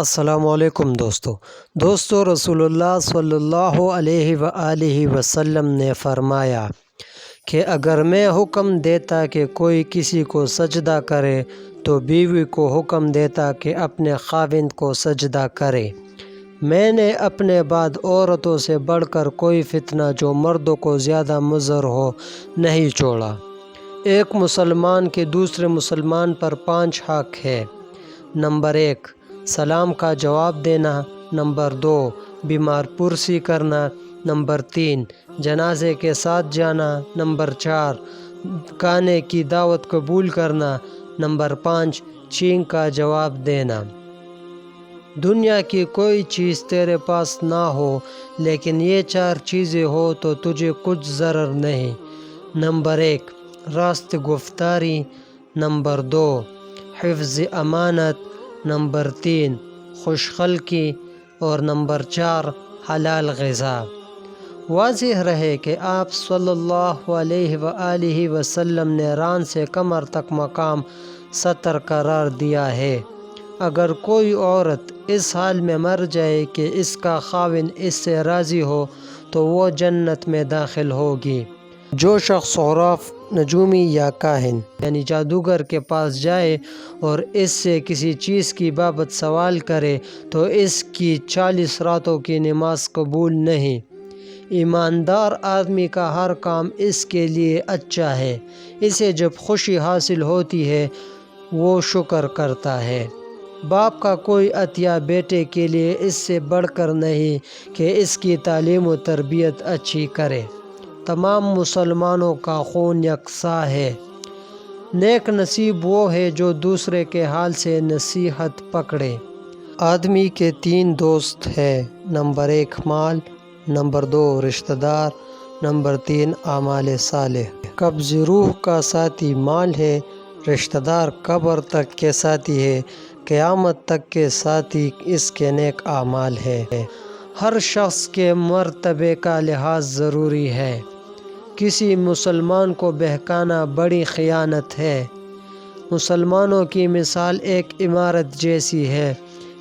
السلام علیکم دوستو رسول اللہ صلی اللہ علیہ وآلہ وسلم نے فرمایا کہ اگر میں حکم دیتا کہ کوئی کسی کو سجدہ کرے تو بیوی کو حکم دیتا کہ اپنے خاوند کو سجدہ کرے۔ میں نے اپنے بعد عورتوں سے بڑھ کر کوئی فتنہ جو مردوں کو زیادہ مضر ہو نہیں چھوڑا۔ ایک مسلمان کے دوسرے مسلمان پر 5 حق ہے۔ نمبر 1 سلام کا جواب دینا، نمبر 2 بیمار پرسی کرنا، نمبر 3 جنازے کے ساتھ جانا، نمبر 4 کھانے کی دعوت قبول کرنا، نمبر 5 چینگ کا جواب دینا۔ دنیا کی کوئی چیز تیرے پاس نہ ہو لیکن یہ 4 چیزیں ہو تو تجھے کچھ ضرر نہیں۔ نمبر 1 راست گفتاری، نمبر 2 حفظ امانت، نمبر 3 خوش خلقی اور نمبر 4 حلال غذا۔ واضح رہے کہ آپ صلی اللہ علیہ وآلہ وسلم نے ران سے کمر تک مقام ستر قرار دیا ہے۔ اگر کوئی عورت اس حال میں مر جائے کہ اس کا خاوند اس سے راضی ہو تو وہ جنت میں داخل ہوگی۔ جو شخص عراف، نجومی یا کاہن یعنی جادوگر کے پاس جائے اور اس سے کسی چیز کی بابت سوال کرے تو اس کی 40 راتوں کی نماز قبول نہیں۔ ایماندار آدمی کا ہر کام اس کے لیے اچھا ہے، اسے جب خوشی حاصل ہوتی ہے وہ شکر کرتا ہے۔ باپ کا کوئی عطیہ بیٹے کے لیے اس سے بڑھ کر نہیں کہ اس کی تعلیم و تربیت اچھی کرے۔ تمام مسلمانوں کا خون یکساں ہے۔ نیک نصیب وہ ہے جو دوسرے کے حال سے نصیحت پکڑے۔ آدمی کے 3 دوست ہیں، نمبر 1 مال، نمبر 2 رشتہ دار، نمبر 3 اعمال صالح۔ قبض روح کا ساتھی مال ہے، رشتہ دار قبر تک کے ساتھی ہے، قیامت تک کے ساتھی اس کے نیک اعمال ہے۔ ہر شخص کے مرتبے کا لحاظ ضروری ہے۔ کسی مسلمان کو بہکانا بڑی خیانت ہے۔ مسلمانوں کی مثال ایک عمارت جیسی ہے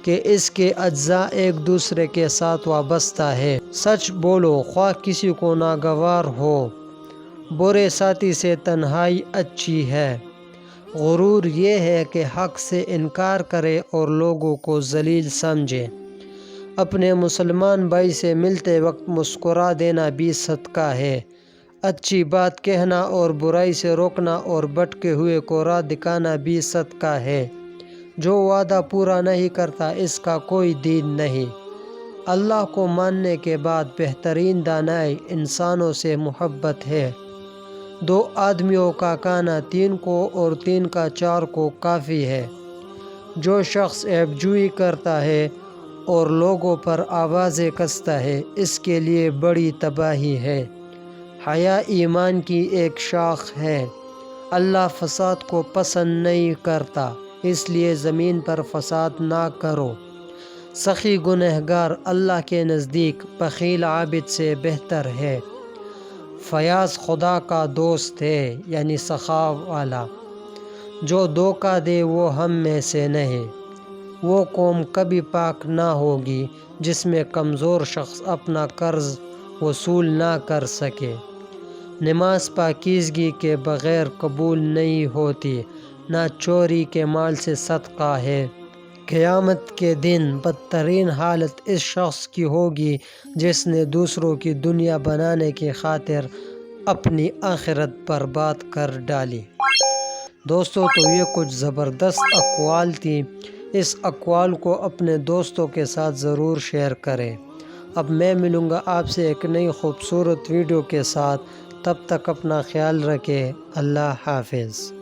کہ اس کے اجزاء ایک دوسرے کے ساتھ وابستہ ہے۔ سچ بولو خواہ کسی کو ناگوار ہو، برے ساتھی سے تنہائی اچھی ہے۔ غرور یہ ہے کہ حق سے انکار کرے اور لوگوں کو ذلیل سمجھے۔ اپنے مسلمان بھائی سے ملتے وقت مسکرا دینا بھی صدقہ ہے۔ اچھی بات کہنا اور برائی سے روکنا اور بھٹکے ہوئے کو راہ دکھانا بھی صدقہ ہے۔ جو وعدہ پورا نہیں کرتا اس کا کوئی دین نہیں۔ اللہ کو ماننے کے بعد بہترین دانائی انسانوں سے محبت ہے۔ 2 آدمیوں کا کھانا 3 کو اور 3 کا 4 کو کافی ہے۔ جو شخص عیب جوئی کرتا ہے اور لوگوں پر آوازیں کستا ہے اس کے لیے بڑی تباہی ہے۔ حیا ایمان کی ایک شاخ ہے۔ اللہ فساد کو پسند نہیں کرتا، اس لیے زمین پر فساد نہ کرو۔ سخی گنہگار اللہ کے نزدیک بخیل عابد سے بہتر ہے۔ فیاض خدا کا دوست ہے یعنی سخا والا۔ جو دھوکہ دے وہ ہم میں سے نہیں۔ وہ قوم کبھی پاک نہ ہوگی جس میں کمزور شخص اپنا قرض وصول نہ کر سکے۔ نماز پاکیزگی کے بغیر قبول نہیں ہوتی، نہ چوری کے مال سے صدقہ ہے۔ قیامت کے دن بدترین حالت اس شخص کی ہوگی جس نے دوسروں کی دنیا بنانے کی خاطر اپنی آخرت برباد کر ڈالی۔ دوستو تو یہ کچھ زبردست اقوال تھی۔ اس اقوال کو اپنے دوستوں کے ساتھ ضرور شیئر کریں۔ اب میں ملوں گا آپ سے ایک نئی خوبصورت ویڈیو کے ساتھ، تب تک اپنا خیال رکھیں۔ اللہ حافظ۔